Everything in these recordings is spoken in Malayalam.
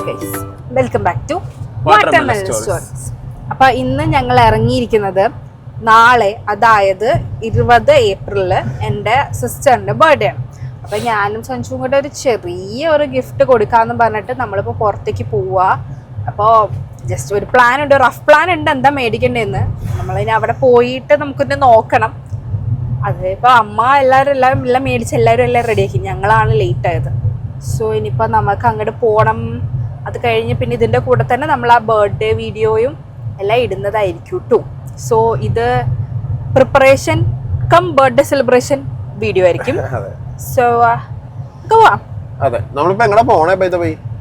Guys, welcome back to watermelon stories. അപ്പോൾ ഇന്ന് ഞങ്ങൾ ഇറങ്ങിയിരിക്കുന്നത് നാളെ, അതായത് 20 ഏപ്രിലില് എൻ്റെ സിസ്റ്ററിൻ്റെ ബർത്ത്ഡേ ആണ്. അപ്പോൾ ഞാനും സഞ്ജുവും കൂടെ ഒരു ചെറിയൊരു ഗിഫ്റ്റ് കൊടുക്കാമെന്ന് പറഞ്ഞിട്ട് നമ്മളിപ്പോൾ പുറത്തേക്ക് പോവുക. അപ്പോൾ ജസ്റ്റ് ഒരു പ്ലാൻ ഉണ്ട്, റഫ് പ്ലാൻ ഉണ്ട് എന്താ മേടിക്കേണ്ടതെന്ന്. നമ്മളിനി അവിടെ പോയിട്ട് നമുക്കൊന്ന് നോക്കണം. അതിപ്പോൾ അമ്മ എല്ലാം മേടിച്ച് എല്ലാം റെഡിയാക്കി, ഞങ്ങളാണ് ലേറ്റ് ആയത്. സോ ഇനിയിപ്പോൾ നമുക്ക് അങ്ങോട്ട് പോകണം. അത് കഴിഞ്ഞ് പിന്നെ ഇതിൻ്റെ കൂടെ തന്നെ നമ്മൾ ആ ബർത്ത്ഡേ വീഡിയോയും എല്ലാം ഇടുന്നതായിരിക്കും കേട്ടോ. സോ ഇത് preparation cum birthday celebration video ആയിരിക്കും. സോ പോവാം.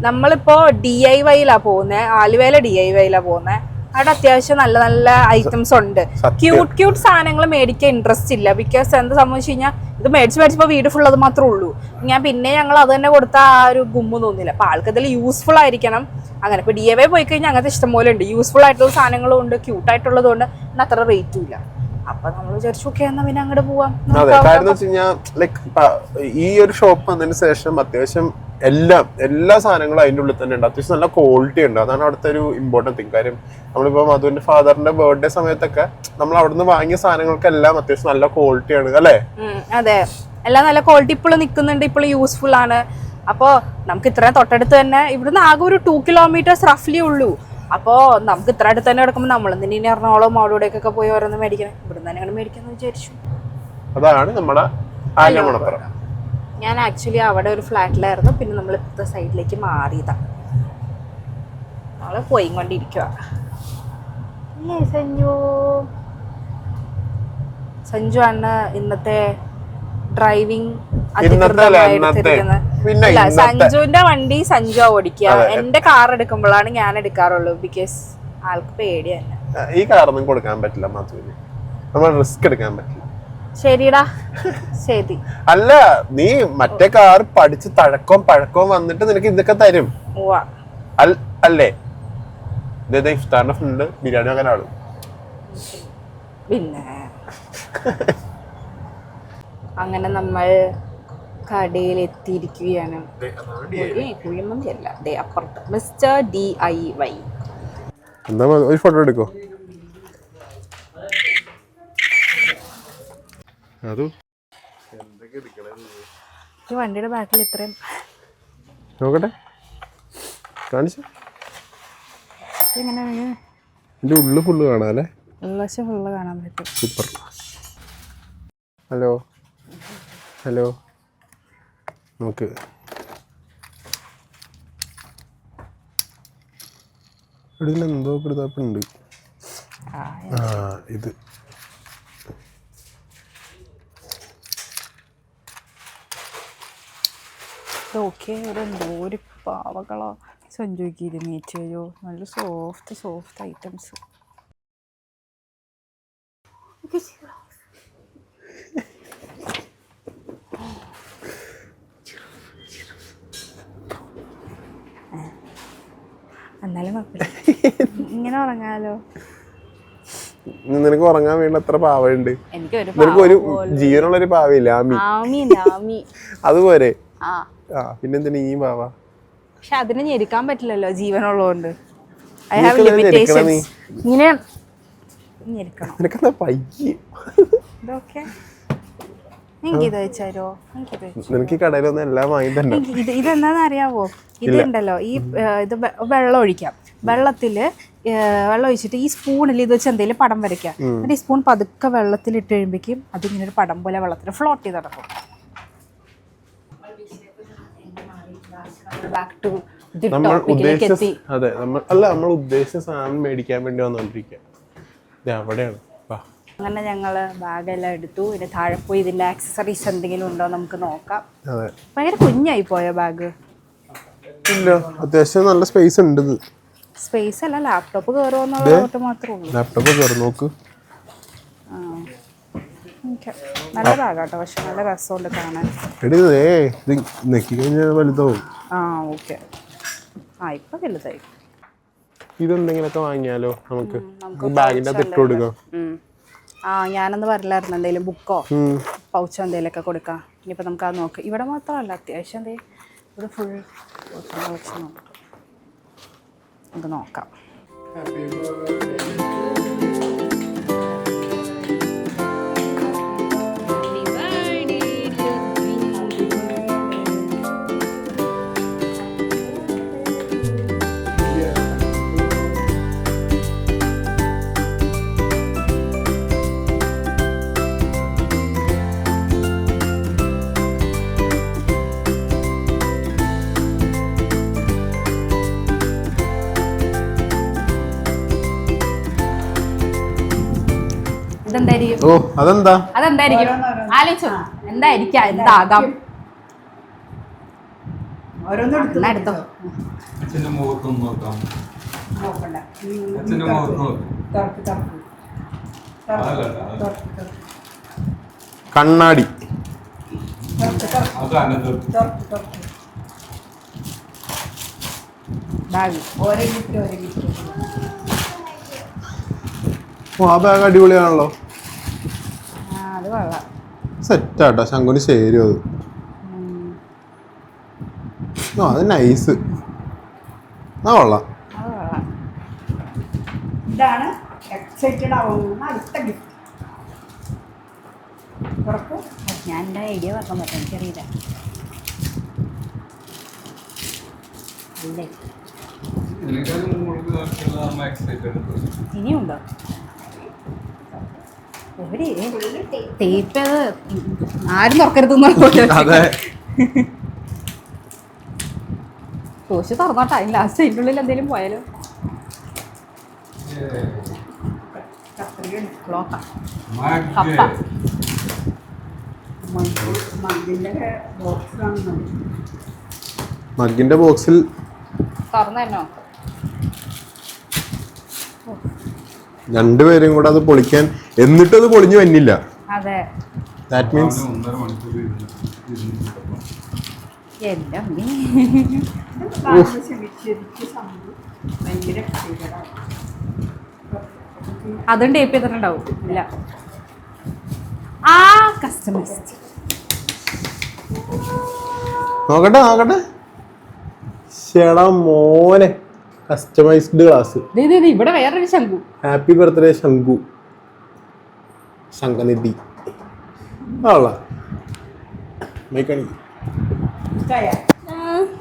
നമ്മളിപ്പോ DIYയിലാ പോകുന്നത്, ആലുവയിലെ DIYയിലാ പോകുന്നത്. അവിടെ അത്യാവശ്യം നല്ല നല്ല ഐറ്റംസ് ഉണ്ട്. ക്യൂട്ട് സാധനങ്ങൾ മേടിക്കാൻ ഇൻട്രസ്റ്റ് ഇല്ല. ബിക്കോസ് എന്താ സംഭവിച്ചു കഴിഞ്ഞാൽ ഇത് മേടിച്ചപ്പോൾ വീട് ഫുൾ അത് മാത്രമേ ഉള്ളൂ. ഞങ്ങൾ അത് തന്നെ കൊടുത്ത ആ ഒരു ഗുമ്മ് തോന്നില്ല. അപ്പോൾ ആൾക്കതിൽ യൂസ്ഫുൾ ആയിരിക്കണം. അങ്ങനെ ഇപ്പോൾ DIY പോയി കഴിഞ്ഞാൽ അങ്ങനത്തെ ഇഷ്ടംപോലെ ഉണ്ട്. യൂസ്ഫുൾ ആയിട്ടുള്ള സാധനങ്ങളും ഉണ്ട്, ക്യൂട്ടായിട്ടുള്ളത് കൊണ്ട് അത്ര റേറ്റും ഇല്ല. അപ്പൊ നമ്മൾ വിചാരിച്ചു ഓക്കെ എന്നാ പിന്നെ അങ്ങോട്ട് പോവാം. ഈ ഒരു ഷോപ്പ് വന്നതിന് ശേഷം അത്യാവശ്യം എല്ലാ സാധനങ്ങളും അതിൻ്റെ ഉള്ളിൽ തന്നെ ഉണ്ട്. അത്യാവശ്യം നല്ല ക്വാളിറ്റി ഉണ്ട്. അതാണ് അവിടുത്തെ ഒരു ഇമ്പോർട്ടൻറ്റ് തിങ്. കാര്യം നമ്മളിപ്പോ മധുവിന്റെ ഫാദറിന്റെ ബർത്ത്ഡേ സമയത്തൊക്കെ നമ്മൾ അവിടുന്ന് വാങ്ങിയ സാധനങ്ങൾക്കെല്ലാം അത്യാവശ്യം നല്ല ക്വാളിറ്റി ആണ് അല്ലേ? അതെ, എല്ലാം നല്ല ക്വാളിറ്റി ഇപ്പോഴും നിൽക്കുന്നുണ്ട്, ഇപ്പോഴും യൂസ്ഫുൾ ആണ്. അപ്പോൾ നമുക്ക് ഇത്രയും തൊട്ടടുത്ത് തന്നെ, ഇവിടുന്ന് ആകെ ഒരു 2 കിലോമീറ്റേഴ്സ് റഫ്ലി ഉള്ളൂ. അപ്പോൾ നമുക്ക് ഇത്ര അടുത്ത് തന്നെ കിടക്കുമ്പോൾ നമ്മൾ എന്തിനീ എറണാകുളം അവിടെയൊക്കെ പോയി ഓരോന്ന് മേടിക്കണം, ഇവിടുന്ന് തന്നെ മേടിക്കാന്ന് വിചാരിച്ചു. അതാണ് നമ്മുടെ ആലമണപ്പുറം. ഞാൻ ആക്ച്വലി അവിടെ ഒരു ഫ്ലാറ്റിലായിരുന്നു, പിന്നെ നമ്മൾ ഇപ്പോഴത്തെ സൈഡിലേക്ക് മാറിയതാണ്. നമ്മള് പോയി കൊണ്ടിരിക്കുക. സഞ്ജു ആണ് ഇന്നത്തെ ഡ്രൈവിംഗ്. സഞ്ജുവിന്റെ വണ്ടി സഞ്ജു ഓടിക്കുക. എന്റെ കാർ എടുക്കുമ്പോഴാണ് ഞാൻ എടുക്കാറുള്ളൂ. ബിക്കോസ് ആൾക്ക് പേടിയല്ല. ഈ കാറൊന്നും കൊടുക്കാൻ പറ്റില്ല, നമ്മൾ റിസ്ക് എടുക്കാൻ പറ്റില്ല. ശരിടാ, ശരി. അല്ല, നീ മറ്റേ കാർ പഠിച്ച് പഴക്കവും വന്നിട്ട് നിനക്ക് ഇതൊക്കെ തരും അല്ലേ? ഇഫ്താറിന്റെ ഫ്രണ്ട് ബിരിയാണി അങ്ങനെ ആളും. പിന്നെ അങ്ങനെ നമ്മൾ കടയിൽ എത്തിയിരിക്കുകയാണ്. കുഴിമന്തിയല്ല, അപ്പുറത്ത് മിസ്റ്റർ DIY. എന്താ ഒരു ഫോട്ടോ എടുക്കോ? ഈ വണ്ടിയുടെ ബാക്കിൽ ഇത്രയും നോക്കട്ടെ, കാണിച്ചു. ഇതിന്റെ ഉള്ളിൽ ഫുള്ള് കാണാം അല്ലേ? ഉൾവശം ഫുള്ള് കാണാൻ പറ്റും. സൂപ്പർ. ഹലോ നോക്ക്, എന്തോ കിടത്താപ്പുണ്ട്. ഇത് ഓക്കെ. ഒരു എന്തോരു പാവകളോ സഞ്ജുക്ക് മീറ്റോ, നല്ല സോഫ്റ്റ് ഐറ്റംസ്. എന്നാലും ഇങ്ങനെ ഉറങ്ങാലോ. നിനക്ക് ഉറങ്ങാൻ വേണ്ട എത്ര പാവയുണ്ട്. നിനക്ക് ഒരു ജീവനുള്ള ഒരു പാവയില്ല, അതുപോലെ. പിന്നെന്തിനാ ഈ പാവ? പക്ഷെ അതിനെ ഞെരുക്കാൻ പറ്റില്ലല്ലോ, ജീവനുള്ളതുകൊണ്ട്. I have limitations. ഇങ്ങനെ ഞെരുക്കണം. നിനക്കെന്താ പയ്യെ? ഇതൊക്കെ എനിക്കിത് വെച്ചാലോ, നിനക്ക് കടയിലൊന്നും എല്ലാം വാങ്ങി തന്നെ. ഇതെന്താന്ന് അറിയാവോ? ഇതുണ്ടല്ലോ, ഇത് വെള്ളം ഒഴിക്കാം. വെള്ളം ഒഴിച്ചിട്ട് ഈ സ്പൂണിൽ ഇത് വെച്ച് എന്തെങ്കിലും പടം വരയ്ക്കാം. എന്നിട്ട് ഈ സ്പൂൺ പതുക്കെ വെള്ളത്തിൽ ഇട്ട് കഴിയുമ്പോഴേക്കും അതിങ്ങനെ ഒരു പടം പോലെ വെള്ളത്തിൽ ഫ്ലോട്ട് ചെയ്ത് നടക്കും. നമ്മൾ ഉദ്ദേശിച്ച സാധനം മേടിക്കാൻ വേണ്ടി വന്നോണ്ടിരിക്കുക അവിടെയാണ്. അങ്ങനെ ഞങ്ങള് ബാഗെല്ലാം എടുത്തു. ഇതിന്റെ താഴെ പോയി ഇതിന്റെ ആക്സസറീസ് എന്തെങ്കിലും ഉണ്ടോ നമുക്ക് നോക്കാം. ഭയങ്കര കുഞ്ഞായി പോയ ബാഗ്. ഇല്ല, അത്യാവശ്യം നല്ല സ്പേസ് ഉണ്ട്. സ്പേസ് അല്ല, ലാപ്ടോപ്പ് കയറുമെന്നുള്ള മാത്രമേ ഉള്ളൂ. ലാപ്ടോപ്പ് കയറി നോക്ക്. നല്ല ബാഗാട്ടോ, പക്ഷെ നല്ല രസമുണ്ട് കാണാൻ. വലുതാവും. ഓക്കെ. ഇപ്പൊ വലുതായി. ഇതെന്തെങ്കിലുമൊക്കെ വാങ്ങിയാലോ നമുക്ക്? ബാഗിന്റെ അകത്ത് ഇട്ട് കൊടുക്കാം. ഞാനൊന്ന് പറഞ്ഞായിരുന്നു എന്തെങ്കിലും ബുക്കോ പൗച്ചോ എന്തെങ്കിലുമൊക്കെ കൊടുക്കാം. ഇനിയിപ്പോൾ നമുക്ക് അത് നോക്കാം. ഇവിടെ മാത്രമല്ല, അത്യാവശ്യം ഇവിടെ ഫുൾ നമുക്ക് നോക്കാം. ഓ അതെന്താ? അതെന്തായിരിക്കും ആലോചിച്ചോ? എന്തായിരിക്കാം? എന്താകാം? എടുത്തോ. കണ്ണാടി. ഓ ആ ബാഗ് അടിപൊളിയാണല്ലോ. അത് കൊള്ളാം. സെറ്റാട്ടോ, ശങ്കുന് ശരി. അത് അത് നൈസ്. ആ കൊള്ളാം. ഇതാണ് എക്സൈറ്റഡ് ആവുന്ന അടുത്ത ഗിഫ്റ്റ്. ഞാൻ എൻ്റെ ഐഡിയ പറഞ്ഞാൽ പറ്റും, എനിക്കറിയില്ല. ഇനിയുണ്ടോ? എവിടെ ടേപ്പ്? ആരും തുറക്കരുതെന്നോ? കോശ് തുറന്നോട്ടെ, അതിന് ലാസ്റ്റ് അതിൻ്റെ ഉള്ളിൽ എന്തെങ്കിലും പോയാലോ? കപ്പ. മഗ്ഗിന്റെ ബോക്സിൽ തുറന്നോ? രണ്ടുപേരും കൂടെ അത് പൊളിക്കാൻ, എന്നിട്ടും അത് പൊളിഞ്ഞു വന്നില്ല. അതെ, ദാറ്റ് മീൻസ് അതും ടേപ്പ് ചെയ്തിട്ടുണ്ടാവും. ഇല്ല, ആ കസ്റ്റമൈസ്ഡ്. നോക്കട്ടെ നോക്കട്ടെ. ചേടാ മോനെ, കസ്റ്റമൈസ്ഡ് ഗ്ലാസ്. ഇവിടെ വേറൊരു ശംഖു. ഹാപ്പി ബർത്ത്ഡേ ശംഖു, ശങ്കനിധി.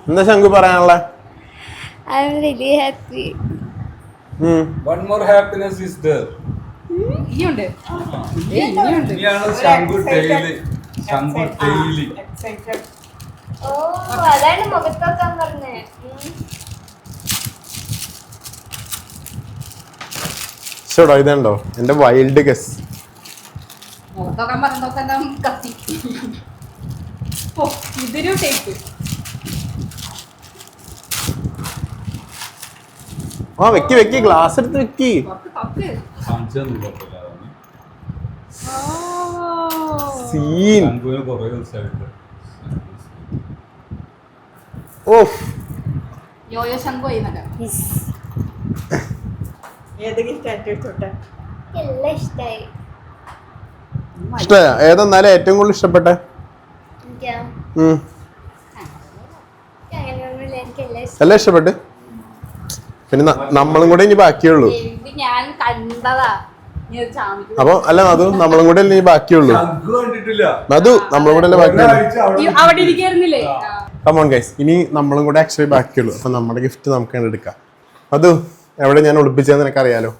എന്താ ശംഖു പറയാനുള്ള? I'm really happy. One more happiness is there. ഇനിയുണ്ട്. ശംഖു ഡെയിലി, ശംഖു ഡെയിലി. Oh, അതാണ് മുഖത്തൊക്കെ പറഞ്ഞേ. ഷോടോ ഇതുണ്ടോ എന്റെ വൈൽഡ് ഗസ്. ഇതൊരു ടേപ്പ്. ആ വെക്കി വെക്കി, ഗ്ലാസ് എടുത്ത് വെക്കി. സീൻ. ഓഫ്, യോയോ ശംഖു ചെയ്യുന്നുണ്ട്. ഏത് ഗിഫ്റ്റ് ആയിട്ട് എല്ലാം ഇഷ്ടായി. ഇഷ്ടമായ ഏതെന്നാലും ഏറ്റവും കൂടുതൽ ഇഷ്ടപ്പെട്ടെ? എനിക്കാ അങ്ങനെയൊന്നുമില്ല, എനിക്കെല്ലാം ഇഷ്ടം. എല്ലാം ഇഷ്ടപ്പെട്ട്. പിന്നെ നമ്മളും കൂടെ ഇനി ബാക്കിയുള്ളൂ. ഞാൻ കണ്ടതാ. അപ്പൊ അല്ല മധു, നമ്മളും കൂടെ അല്ലേ ഇനി ബാക്കിയുള്ളൂ. മധു, നമ്മളും കൂടെ അല്ലേ ബാക്കിയുള്ളൂ. അവിടെ ഇരിക്കായിരുന്നില്ലേ? കമോൺ ഗൈസ്, ഇനി നമ്മളും കൂടെ ആക്ച്വലി ബാക്കിയുള്ളൂ. അപ്പൊ നമ്മുടെ ഗിഫ്റ്റ് നമുക്ക് എടുക്കാം. മധു, എവിടെ ഞാൻ ഒളിപ്പിച്ചതെന്ന് നിനക്കറിയാലോ.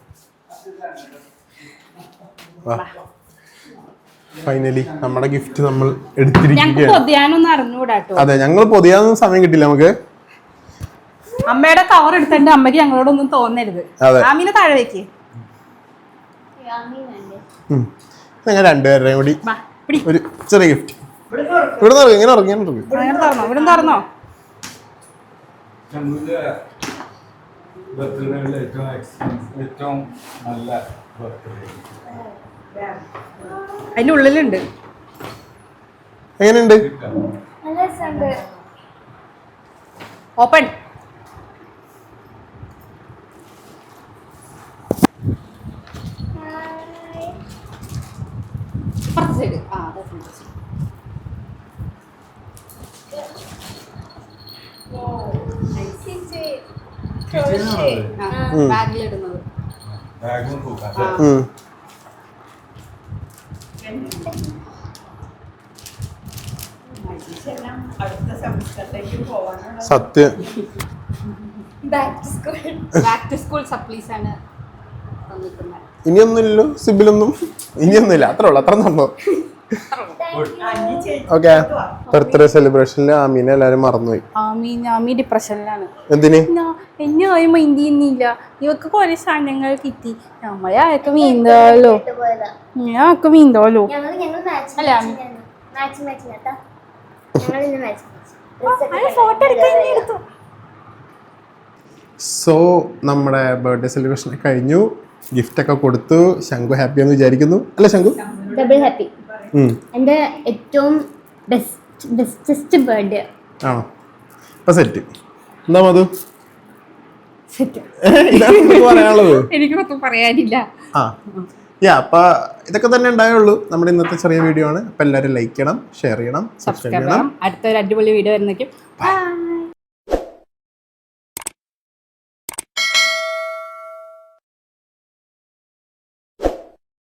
ഫൈനലി നമ്മുടെ ഗിഫ്റ്റ് നമ്മൾ എടുത്തിരിക്കുകയാണ്. അതെ, ഞങ്ങൾ പൊതിയാനൊന്നും സമയം കിട്ടില്ല നമുക്ക്. അമ്മയുടെ കവർ എടുത്തിട്ട് അമ്മയ്ക്ക് ഞങ്ങളോടൊന്നും തോന്നരുത്. ആമീനെ താഴെ വെക്ക്. ഞങ്ങൾ രണ്ടുപേരുടെയും കൂടി ഒരു ചെറിയ ഗിഫ്റ്റ്. ഇവിടെ നിന്ന് ഇങ്ങനെ ഇറങ്ങി ഇവിടെ തുറന്നോ. അതിന്റെ ഉള്ളിലുണ്ട്. എങ്ങനെയുണ്ട്? നല്ല രസമുണ്ട്. ഓപ്പൺ. സൈഡ്. ബാഗിലിടുന്നത്. ബാഗും തൂക്കാം മനുഷ്യരെല്ലാം അടുത്ത സെമസ്റ്ററിലേക്ക് പോകാനുള്ള സത്യം back to school. Back to school supplies ആണ് തന്നിട്ടുള്ളത്. ഇനിയൊന്നുമില്ലല്ലോ സിബിലൊന്നും, ഇനിയൊന്നുമില്ല. അത്ര ഉള്ളു, അത്ര സംഭവം. ഓക്കെ, ബർത്ത്ഡേ സെലിബ്രേഷനിൽ ആമീനെ എല്ലാരും മറന്നുപോയി. ആമി ഡിപ്രഷനിലാണ്. എന്തിന്? എന്നെ ആരും മൈൻഡ് ചെയ്യുന്നില്ല. ഇവക്ക് കുറെ സാധനങ്ങൾ കിട്ടി, നമ്മളെ ആർക്ക് വീന്താലോ, പോയതാ. ഞാൻ ആർക്ക് വീന്താലോ. ഞങ്ങൾ മാച്ച് അല്ല, മാച്ചില്ലാത്ത ഞങ്ങൾ ഇന്ന് മാച്ച് ഫോട്ടോ എടുത്തു. സോ നമ്മുടെ ബർത്ത്ഡേ സെലിബ്രേഷൻ കഴിഞ്ഞു, ഗിഫ്റ്റ് ഒക്കെ കൊടുത്തു. ശംഖു ഹാപ്പിയാന്ന് വിചാരിക്കുന്നു, അല്ലേ ശംഖു? Double happy. എൻ്റെ ഏറ്റവും ബെസ്റ്റസ്റ്റ് ബർത്ത്ഡേ ആണോ? അപ്പൊ സെറ്റ്. എന്താ മധു സെറ്റ്. ഇതാണ് നമുക്ക് പറയാനുള്ളത്. എനിക്കൊന്നും പറയാനില്ല. ആ അപ്പൊ ഇതൊക്കെ തന്നെ ഉണ്ടായുള്ളൂ നമ്മുടെ ഇന്നത്തെ ചെറിയ വീഡിയോ ആണ്. അപ്പൊ എല്ലാവരും ലൈക്ക് ചെയ്യണം, ഷെയർ ചെയ്യണം, സബ്സ്ക്രൈബ് ചെയ്യണം. അടുത്തൊരു അടിപൊളി വീഡിയോ വരുന്നേക്കും.